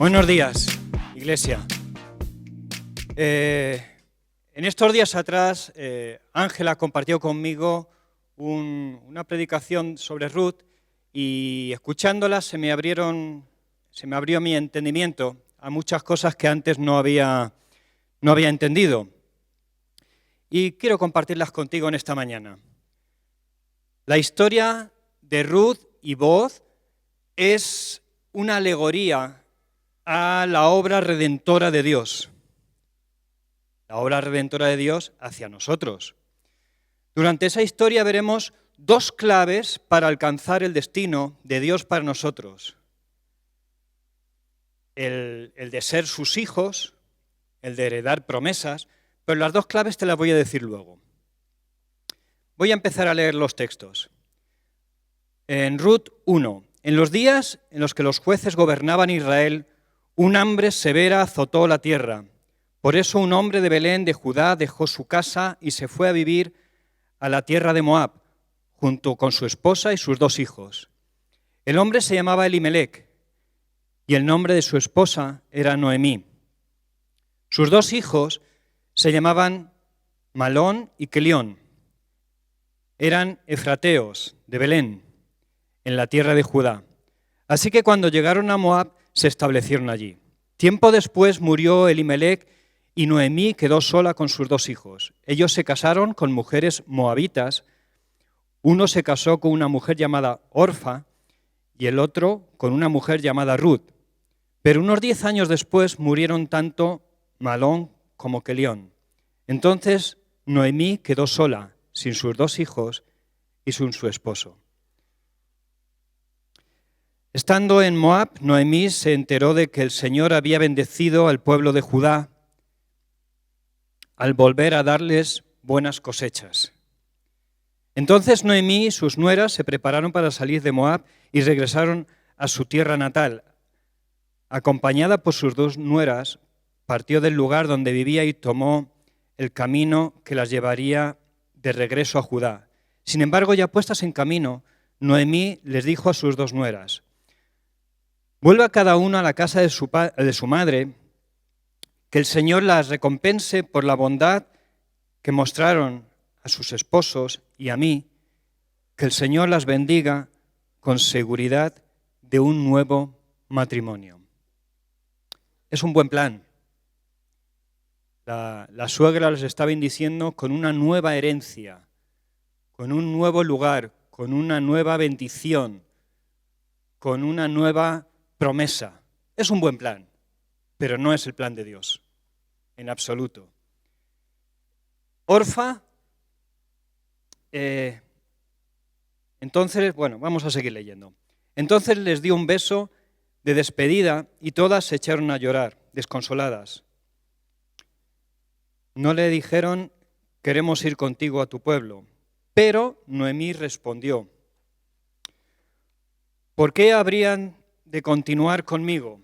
Buenos días, Iglesia. En estos días atrás, Ángela compartió conmigo una predicación sobre Ruth y escuchándola se me abrió mi entendimiento a muchas cosas que antes no había entendido. Y quiero compartirlas contigo en esta mañana. La historia de Ruth y Booz es una alegoría a la obra redentora de Dios. La obra redentora de Dios hacia nosotros. Durante esa historia veremos dos claves para alcanzar el destino de Dios para nosotros. El de ser sus hijos, el de heredar promesas, pero las dos claves te las voy a decir luego. Voy a empezar a leer los textos. En Ruth 1. En los días en los que los jueces gobernaban Israel, un hambre severa azotó la tierra. Por eso un hombre de Belén de Judá dejó su casa y se fue a vivir a la tierra de Moab, junto con su esposa y sus dos hijos. El hombre se llamaba Elimelec y el nombre de su esposa era Noemí. Sus dos hijos se llamaban Malón y Kelión. Eran efrateos de Belén, en la tierra de Judá. Así que cuando llegaron a Moab, se establecieron allí. Tiempo después murió Elimelec y Noemí quedó sola con sus dos hijos. Ellos se casaron con mujeres moabitas. Uno se casó con una mujer llamada Orfa y el otro con una mujer llamada Ruth. Pero unos 10 años después murieron tanto Malón como Kelión. Entonces Noemí quedó sola, sin sus dos hijos y sin su esposo. Estando en Moab, Noemí se enteró de que el Señor había bendecido al pueblo de Judá al volver a darles buenas cosechas. Entonces Noemí y sus nueras se prepararon para salir de Moab y regresaron a su tierra natal. Acompañada por sus dos nueras, partió del lugar donde vivía y tomó el camino que las llevaría de regreso a Judá. Sin embargo, ya puestas en camino, Noemí les dijo a sus dos nueras: vuelva cada una a la casa de su madre, que el Señor las recompense por la bondad que mostraron a sus esposos y a mí, que el Señor las bendiga con seguridad de un nuevo matrimonio. Es un buen plan. La suegra les está bendiciendo con una nueva herencia, con un nuevo lugar, con una nueva bendición, con una nueva promesa. Es un buen plan, pero no es el plan de Dios, en absoluto. Orfa, entonces, vamos a seguir leyendo. Entonces les dio un beso de despedida y todas se echaron a llorar, desconsoladas. No le dijeron: queremos ir contigo a tu pueblo. Pero Noemí respondió: ¿por qué habrían de continuar conmigo?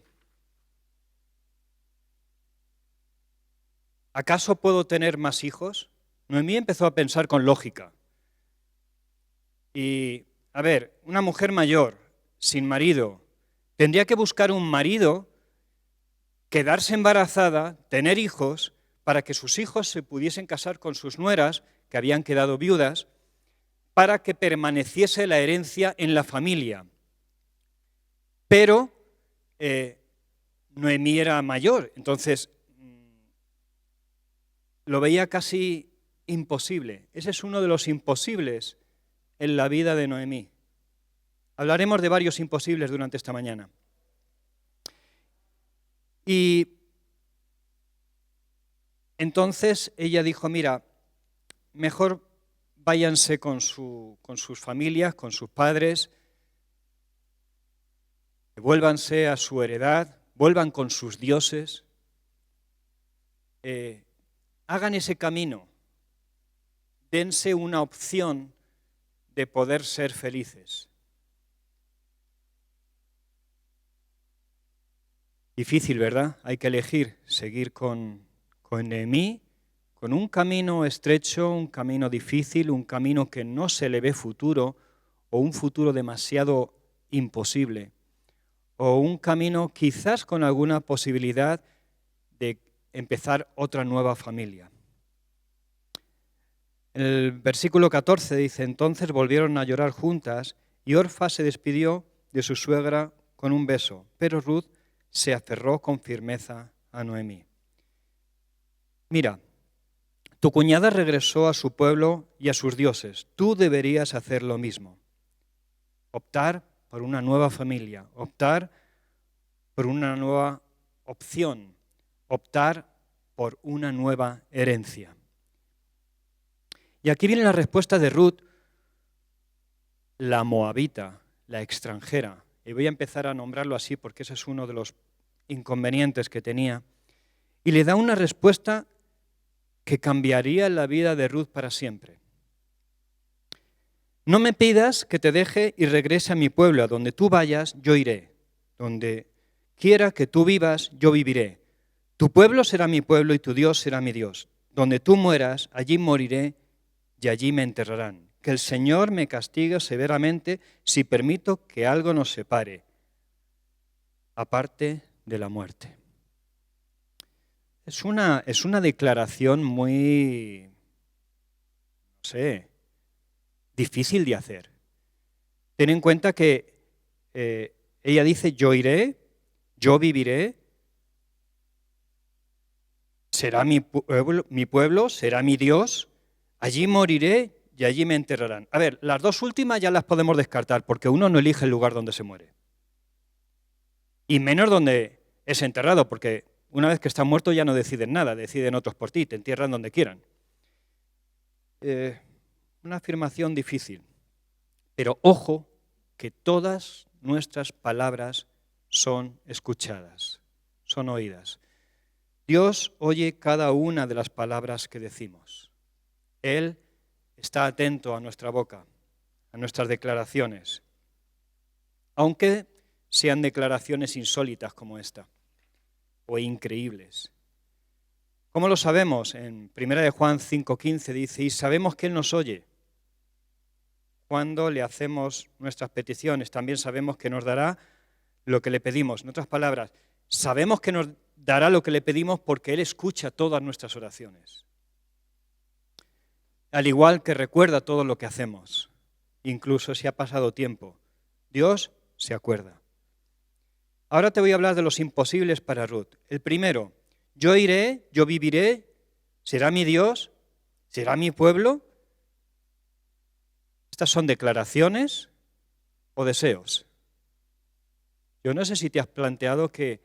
¿Acaso puedo tener más hijos? Noemí empezó a pensar con lógica. Y, una mujer mayor, sin marido, tendría que buscar un marido, quedarse embarazada, tener hijos, para que sus hijos se pudiesen casar con sus nueras, que habían quedado viudas, para que permaneciese la herencia en la familia. Pero Noemí era mayor, entonces lo veía casi imposible. Ese es uno de los imposibles en la vida de Noemí. Hablaremos de varios imposibles durante esta mañana. Y entonces ella dijo: mira, mejor váyanse con sus familias, con sus padres, vuélvanse a su heredad, vuelvan con sus dioses, hagan ese camino, dense una opción de poder ser felices. Difícil, ¿verdad? Hay que elegir seguir con Noemí, con un camino estrecho, un camino difícil, un camino que no se le ve futuro o un futuro demasiado imposible. o un camino quizás con alguna posibilidad de empezar otra nueva familia. En el versículo 14 dice, entonces volvieron a llorar juntas y Orfa se despidió de su suegra con un beso, pero Ruth se aferró con firmeza a Noemí. Mira, tu cuñada regresó a su pueblo y a sus dioses. Tú deberías hacer lo mismo. Optar por una nueva familia, optar por una nueva opción, optar por una nueva herencia. Y aquí viene la respuesta de Ruth, la moabita, la extranjera. Y voy a empezar a nombrarlo así porque ese es uno de los inconvenientes que tenía. Y le da una respuesta que cambiaría la vida de Ruth para siempre. No me pidas que te deje y regrese a mi pueblo, a donde tú vayas, yo iré. Donde quiera que tú vivas, yo viviré. Tu pueblo será mi pueblo y tu Dios será mi Dios. Donde tú mueras, allí moriré y allí me enterrarán. Que el Señor me castigue severamente si permito que algo nos separe, aparte de la muerte. Es una declaración muy, difícil de hacer. Ten en cuenta que ella dice, yo iré, yo viviré, será mi pueblo, será mi Dios, allí moriré y allí me enterrarán. A ver, las dos últimas ya las podemos descartar porque uno no elige el lugar donde se muere. Y menos donde es enterrado, porque una vez que está muerto ya no deciden nada, deciden otros por ti, te entierran donde quieran. Una afirmación difícil, pero ojo que todas nuestras palabras son escuchadas, son oídas. Dios oye cada una de las palabras que decimos. Él está atento a nuestra boca, a nuestras declaraciones, aunque sean declaraciones insólitas como esta, o increíbles. ¿Cómo lo sabemos? En 1 Juan 5:15 dice, y sabemos que Él nos oye cuando le hacemos nuestras peticiones. También sabemos que nos dará lo que le pedimos. En otras palabras, sabemos que nos dará lo que le pedimos porque Él escucha todas nuestras oraciones. Al igual que recuerda todo lo que hacemos, incluso si ha pasado tiempo. Dios se acuerda. Ahora te voy a hablar de los imposibles para Ruth. El primero, yo iré, yo viviré, será mi Dios, será mi pueblo. ¿Estas son declaraciones o deseos? Yo no sé si te has planteado que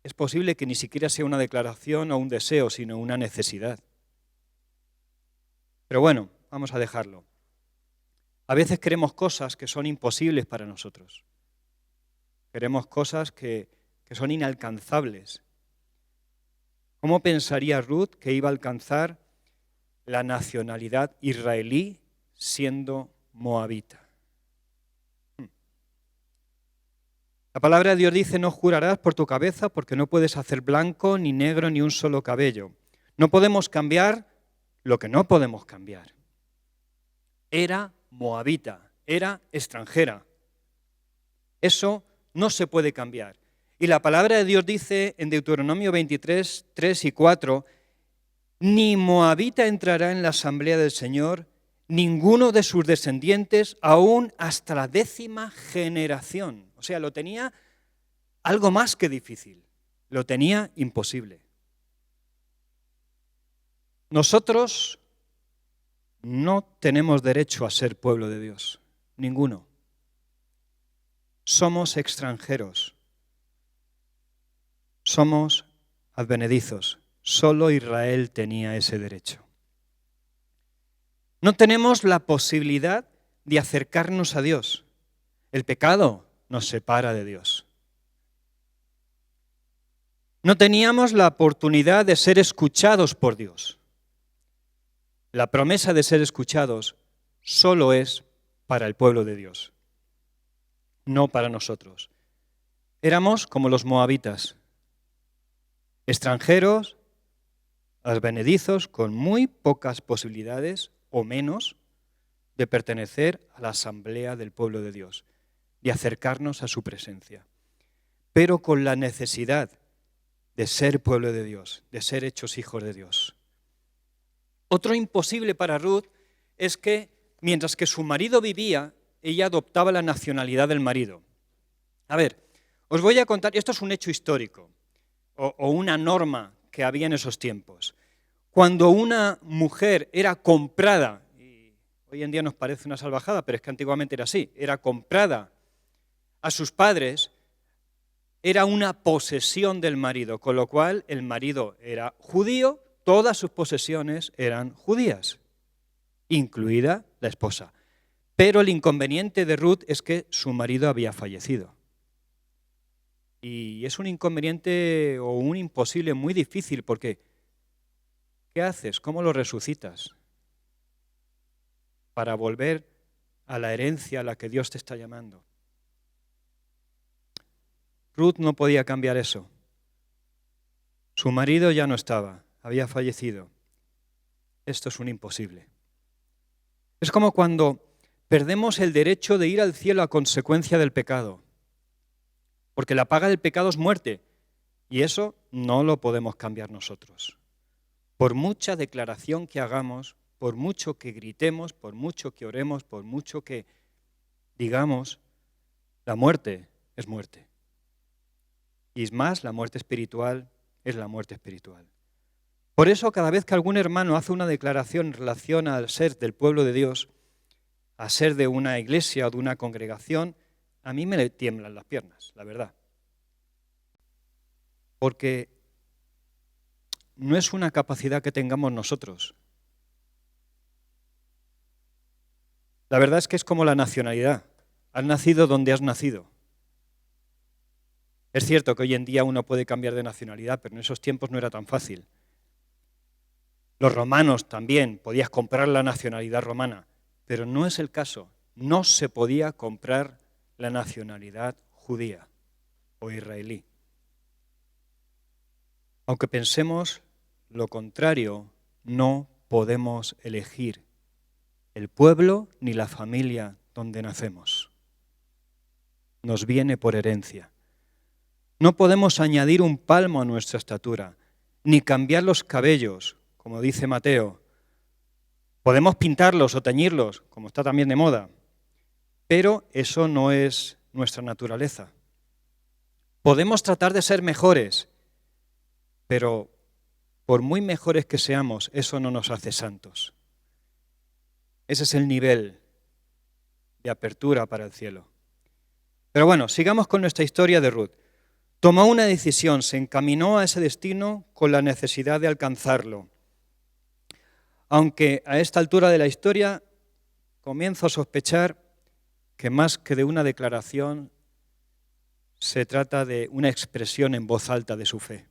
es posible que ni siquiera sea una declaración o un deseo, sino una necesidad. Pero bueno, vamos a dejarlo. A veces queremos cosas que son imposibles para nosotros. Queremos cosas que son inalcanzables. ¿Cómo pensaría Ruth que iba a alcanzar la nacionalidad israelí siendo moabita? La palabra de Dios dice, no jurarás por tu cabeza porque no puedes hacer blanco, ni negro, ni un solo cabello. No podemos cambiar lo que no podemos cambiar. Era moabita, era extranjera. Eso no se puede cambiar. Y la palabra de Dios dice en Deuteronomio 23, 3 y 4, ni moabita entrará en la asamblea del Señor, ninguno de sus descendientes, aún hasta la 10ª generación. O sea, lo tenía algo más que difícil, lo tenía imposible. Nosotros no tenemos derecho a ser pueblo de Dios, ninguno. Somos extranjeros, somos advenedizos. Solo Israel tenía ese derecho. No tenemos la posibilidad de acercarnos a Dios. El pecado nos separa de Dios. No teníamos la oportunidad de ser escuchados por Dios. La promesa de ser escuchados solo es para el pueblo de Dios, no para nosotros. Éramos como los moabitas, extranjeros, advenedizos, con muy pocas posibilidades o menos de pertenecer a la asamblea del pueblo de Dios. de acercarnos a su presencia, pero con la necesidad de ser pueblo de Dios, de ser hechos hijos de Dios. Otro imposible para Ruth es que mientras que su marido vivía, ella adoptaba la nacionalidad del marido. A ver, os voy a contar, esto es un hecho histórico o una norma que había en esos tiempos. Cuando una mujer era comprada, y hoy en día nos parece una salvajada, pero es que antiguamente era así, era comprada a sus padres, era una posesión del marido, con lo cual el marido era judío, todas sus posesiones eran judías, incluida la esposa. Pero el inconveniente de Ruth es que su marido había fallecido. Y es un inconveniente o un imposible muy difícil porque ¿qué haces? ¿Cómo lo resucitas? Para volver a la herencia a la que Dios te está llamando. Ruth no podía cambiar eso. Su marido ya no estaba, había fallecido. Esto es un imposible. Es como cuando perdemos el derecho de ir al cielo a consecuencia del pecado. Porque la paga del pecado es muerte. Y eso no lo podemos cambiar nosotros. Por mucha declaración que hagamos, por mucho que gritemos, por mucho que oremos, por mucho que digamos, la muerte es muerte. Y es más, la muerte espiritual es la muerte espiritual. Por eso, cada vez que algún hermano hace una declaración en relación al ser del pueblo de Dios, a ser de una iglesia o de una congregación, a mí me tiemblan las piernas, la verdad. Porque no es una capacidad que tengamos nosotros. La verdad es que es como la nacionalidad. Has nacido donde has nacido. Es cierto que hoy en día uno puede cambiar de nacionalidad, pero en esos tiempos no era tan fácil. Los romanos también, podías comprar la nacionalidad romana, pero no es el caso. No se podía comprar la nacionalidad judía o israelí. Aunque pensemos lo contrario, no podemos elegir el pueblo ni la familia donde nacemos. Nos viene por herencia. No podemos añadir un palmo a nuestra estatura, ni cambiar los cabellos, como dice Mateo. Podemos pintarlos o teñirlos, como está también de moda, pero eso no es nuestra naturaleza. Podemos tratar de ser mejores, pero por muy mejores que seamos, eso no nos hace santos. Ese es el nivel de apertura para el cielo. Pero bueno, sigamos con nuestra historia de Ruth. Tomó una decisión, se encaminó a ese destino con la necesidad de alcanzarlo. Aunque a esta altura de la historia comienzo a sospechar que más que de una declaración se trata de una expresión en voz alta de su fe.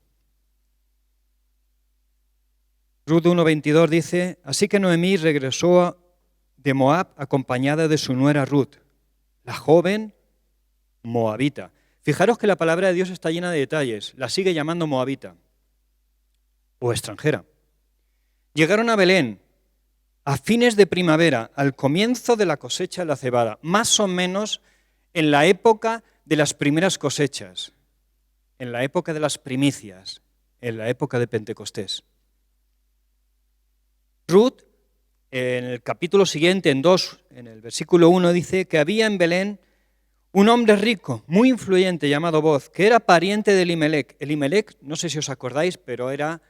Ruth 1:22 dice, así que Noemí regresó de Moab acompañada de su nuera Ruth, la joven moabita. Fijaros que la palabra de Dios está llena de detalles, la sigue llamando moabita o extranjera. Llegaron a Belén a fines de primavera, al comienzo de la cosecha de la cebada, más o menos en la época de las primeras cosechas, en la época de las primicias, en la época de Pentecostés. Ruth, en el capítulo siguiente, en el versículo 1, dice que había en Belén un hombre rico, muy influyente, llamado Boz, que era pariente de Elimelec. Elimelec, no sé si os acordáis, pero era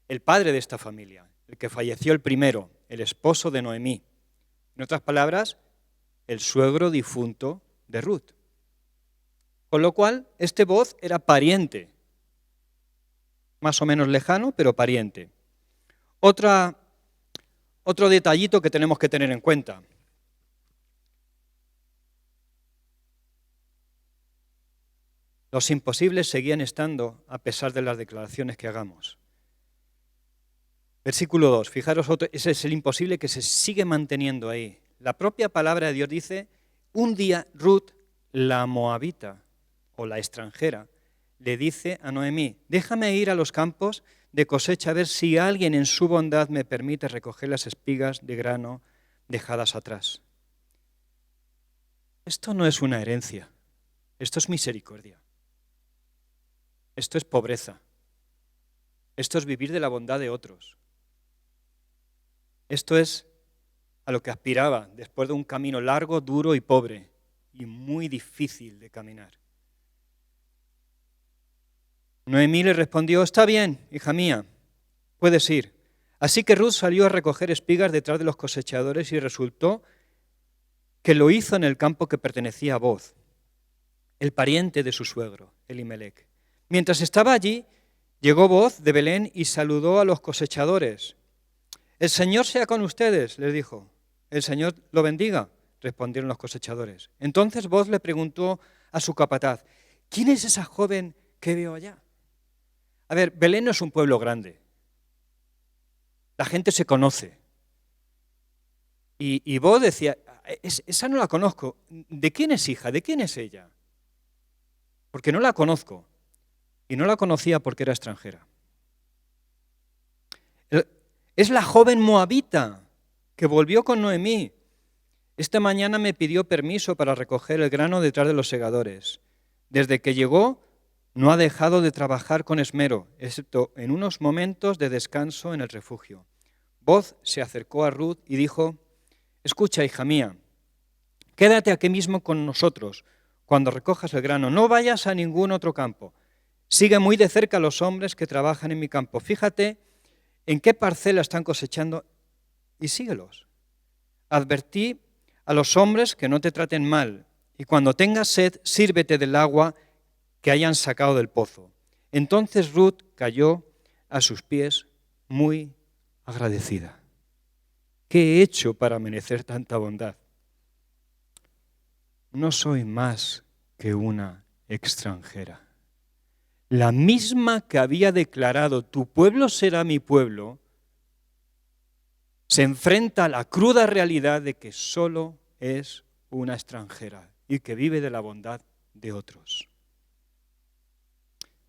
el padre de esta familia, el que falleció el primero, el esposo de Noemí. En otras palabras, el suegro difunto de Ruth. Con lo cual, este Boz era pariente, más o menos lejano, pero pariente. Otro detallito que tenemos que tener en cuenta. Los imposibles seguían estando a pesar de las declaraciones que hagamos. Versículo 2, fijaros, ese es el imposible que se sigue manteniendo ahí. La propia palabra de Dios dice, un día Ruth, la moabita o la extranjera, le dice a Noemí, déjame ir a los campos de cosecha a ver si alguien en su bondad me permite recoger las espigas de grano dejadas atrás. esto no es una herencia, esto es misericordia, esto es pobreza, esto es vivir de la bondad de otros, esto es a lo que aspiraba después de un camino largo, duro y pobre y muy difícil de caminar. Noemí le respondió: está bien, hija mía, puedes ir. Así que Ruth salió a recoger espigas detrás de los cosechadores y resultó que lo hizo en el campo que pertenecía a Booz, el pariente de su suegro, Elimelec. Mientras estaba allí, llegó Booz de Belén y saludó a los cosechadores. «El Señor sea con ustedes», les dijo. «El Señor lo bendiga», respondieron los cosechadores. Entonces Booz le preguntó a su capataz: «¿Quién es esa joven que veo allá?» A ver, Belén no es un pueblo grande. La gente se conoce. Y Booz decía: esa no la conozco. ¿De quién es hija? ¿De quién es ella? Porque no la conozco. Y no la conocía porque era extranjera. Es la joven moabita que volvió con Noemí. Esta mañana me pidió permiso para recoger el grano detrás de los segadores. Desde que llegó, no ha dejado de trabajar con esmero, excepto en unos momentos de descanso en el refugio. Booz se acercó a Ruth y dijo: escucha, hija mía, quédate aquí mismo con nosotros cuando recojas el grano. No vayas a ningún otro campo. Sigue muy de cerca a los hombres que trabajan en mi campo. Fíjate en qué parcela están cosechando y síguelos. Advertí a los hombres que no te traten mal y cuando tengas sed, sírvete del agua que hayan sacado del pozo. Entonces Ruth cayó a sus pies muy agradecida. ¿Qué he hecho para merecer tanta bondad? No soy más que una extranjera. La misma que había declarado, tu pueblo será mi pueblo, se enfrenta a la cruda realidad de que solo es una extranjera y que vive de la bondad de otros.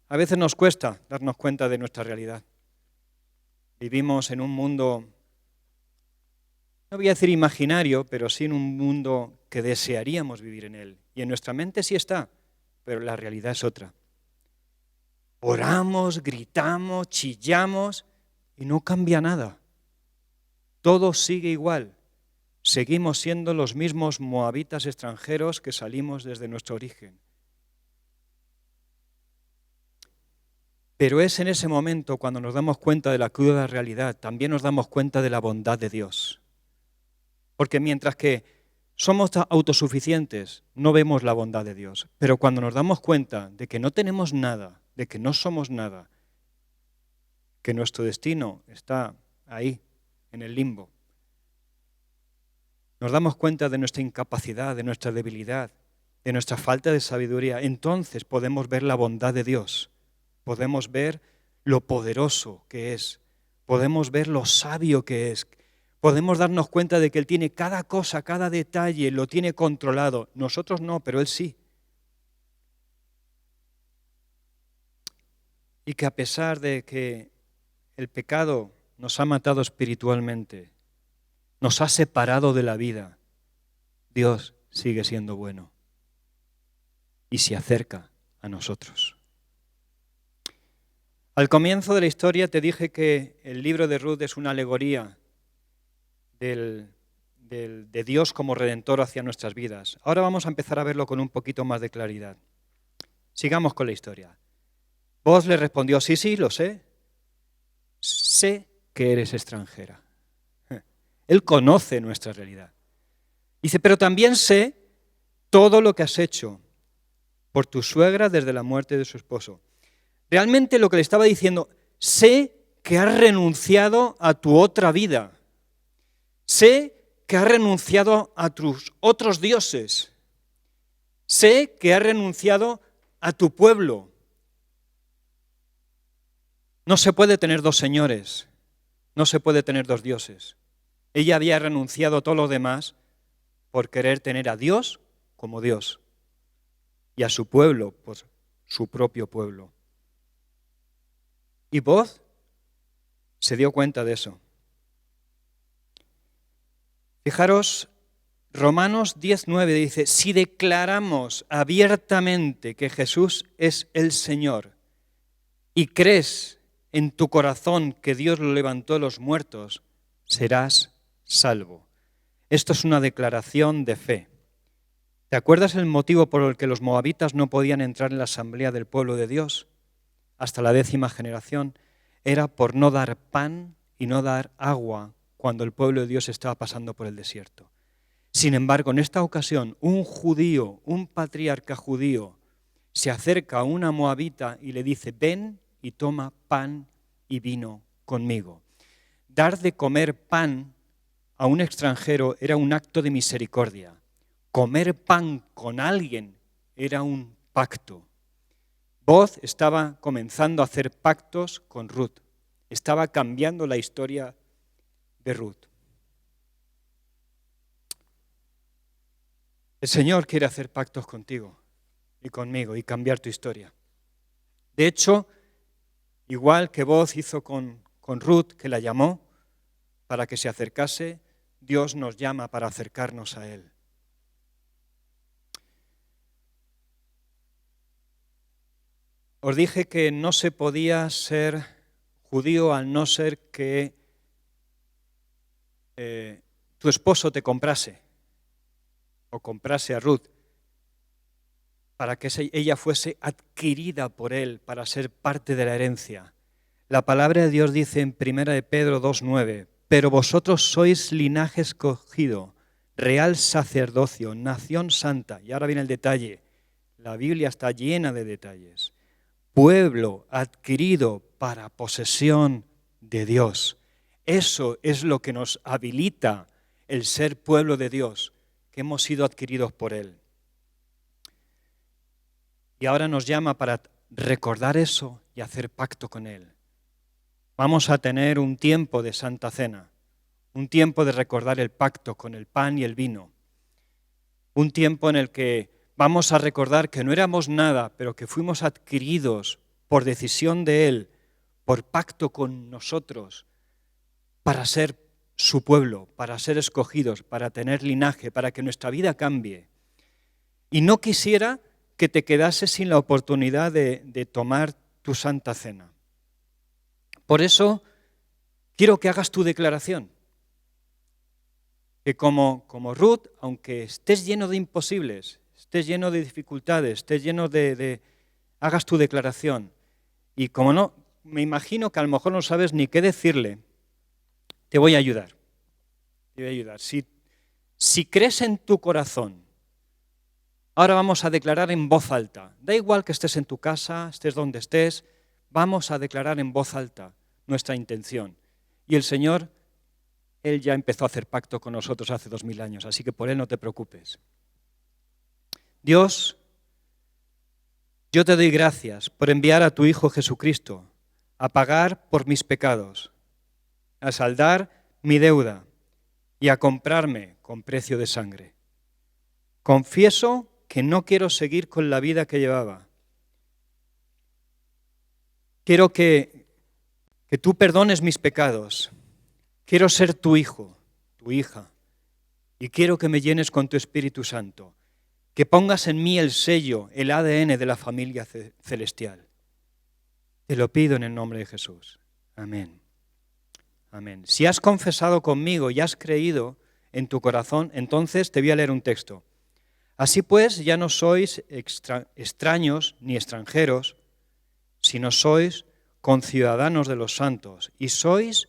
A veces nos cuesta darnos cuenta de nuestra realidad. Vivimos en un mundo, no voy a decir imaginario, pero sí en un mundo que desearíamos vivir en él. Y en nuestra mente sí está, pero la realidad es otra. Oramos, gritamos, chillamos y no cambia nada. Todo sigue igual. Seguimos siendo los mismos moabitas extranjeros que salimos desde nuestro origen. Pero es en ese momento cuando nos damos cuenta de la cruda realidad, también nos damos cuenta de la bondad de Dios. Porque mientras que somos autosuficientes, no vemos la bondad de Dios. Pero cuando nos damos cuenta de que no tenemos nada, de que no somos nada, que nuestro destino está ahí, en el limbo, nos damos cuenta de nuestra incapacidad, de nuestra debilidad, de nuestra falta de sabiduría, entonces podemos ver la bondad de Dios. Podemos ver lo poderoso que es, podemos ver lo sabio que es, podemos darnos cuenta de que Él tiene cada cosa, cada detalle, lo tiene controlado. Nosotros no, pero Él sí. Y que a pesar de que el pecado nos ha matado espiritualmente, nos ha separado de la vida, Dios sigue siendo bueno y se acerca a nosotros. Al comienzo de la historia te dije que el libro de Ruth es una alegoría de Dios como redentor hacia nuestras vidas. Ahora vamos a empezar a verlo con un poquito más de claridad. Sigamos con la historia. Booz le respondió: sí, lo sé. Sé que eres extranjera. Él conoce nuestra realidad. Dice: pero también sé todo lo que has hecho por tu suegra desde la muerte de su esposo. Realmente lo que le estaba diciendo: sé que has renunciado a tu otra vida. Sé que has renunciado a tus otros dioses. Sé que has renunciado a tu pueblo. No se puede tener dos señores. No se puede tener dos dioses. Ella había renunciado a todo lo demás por querer tener a Dios como Dios y a su pueblo, pues su propio pueblo. Y Booz se dio cuenta de eso. Fijaros, Romanos 10:9 dice, si declaramos abiertamente que Jesús es el Señor y crees en tu corazón que Dios lo levantó de los muertos, serás salvo. Esto es una declaración de fe. ¿Te acuerdas el motivo por el que los moabitas no podían entrar en la asamblea del pueblo de Dios hasta la 10ª generación? Era por no dar pan y no dar agua cuando el pueblo de Dios estaba pasando por el desierto. Sin embargo, en esta ocasión, un judío, un patriarca judío, se acerca a una moabita y le dice, ven y toma pan y vino conmigo. Dar de comer pan a un extranjero era un acto de misericordia. Comer pan con alguien era un pacto. Boaz estaba comenzando a hacer pactos con Ruth. Estaba cambiando la historia de Ruth. El Señor quiere hacer pactos contigo y conmigo y cambiar tu historia. De hecho, igual que Boaz hizo con Ruth, que la llamó para que se acercase, Dios nos llama para acercarnos a Él. Os dije que no se podía ser judío al no ser que tu esposo te comprase o comprase a Ruth para que ella fuese adquirida por él para ser parte de la herencia. La palabra de Dios dice en 1 de Pedro 2:9, pero vosotros sois linaje escogido, real sacerdocio, nación santa. Y ahora viene el detalle. La Biblia está llena de detalles. Pueblo adquirido para posesión de Dios. Eso es lo que nos habilita el ser pueblo de Dios, que hemos sido adquiridos por Él. Y ahora nos llama para recordar eso y hacer pacto con Él. Vamos a tener un tiempo de Santa Cena, un tiempo de recordar el pacto con el pan y el vino, un tiempo en el que vamos a recordar que no éramos nada, pero que fuimos adquiridos por decisión de Él, por pacto con nosotros, para ser su pueblo, para ser escogidos, para tener linaje, para que nuestra vida cambie. Y no quisiera que te quedases sin la oportunidad de tomar tu Santa Cena. Por eso quiero que hagas tu declaración. Que como Ruth, aunque estés lleno de imposibles, estés lleno de dificultades, estés lleno hagas tu declaración. Y como no, me imagino que a lo mejor no sabes ni qué decirle, te voy a ayudar. Te voy a ayudar. Si crees en tu corazón, ahora vamos a declarar en voz alta. Da igual que estés en tu casa, estés donde estés, vamos a declarar en voz alta nuestra intención. Y el Señor, Él ya empezó a hacer pacto con nosotros hace 2000 años, así que por Él no te preocupes. Dios, yo te doy gracias por enviar a tu Hijo Jesucristo a pagar por mis pecados, a saldar mi deuda y a comprarme con precio de sangre. Confieso que no quiero seguir con la vida que llevaba. Quiero que tú perdones mis pecados. Quiero ser tu hijo, tu hija, y quiero que me llenes con tu Espíritu Santo, que pongas en mí el sello, el ADN de la familia celestial. Te lo pido en el nombre de Jesús. Amén. Amén. Si has confesado conmigo y has creído en tu corazón, entonces te voy a leer un texto. Así pues, ya no sois extraños ni extranjeros, sino sois conciudadanos de los santos y sois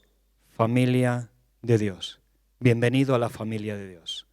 familia de Dios. Bienvenido a la familia de Dios.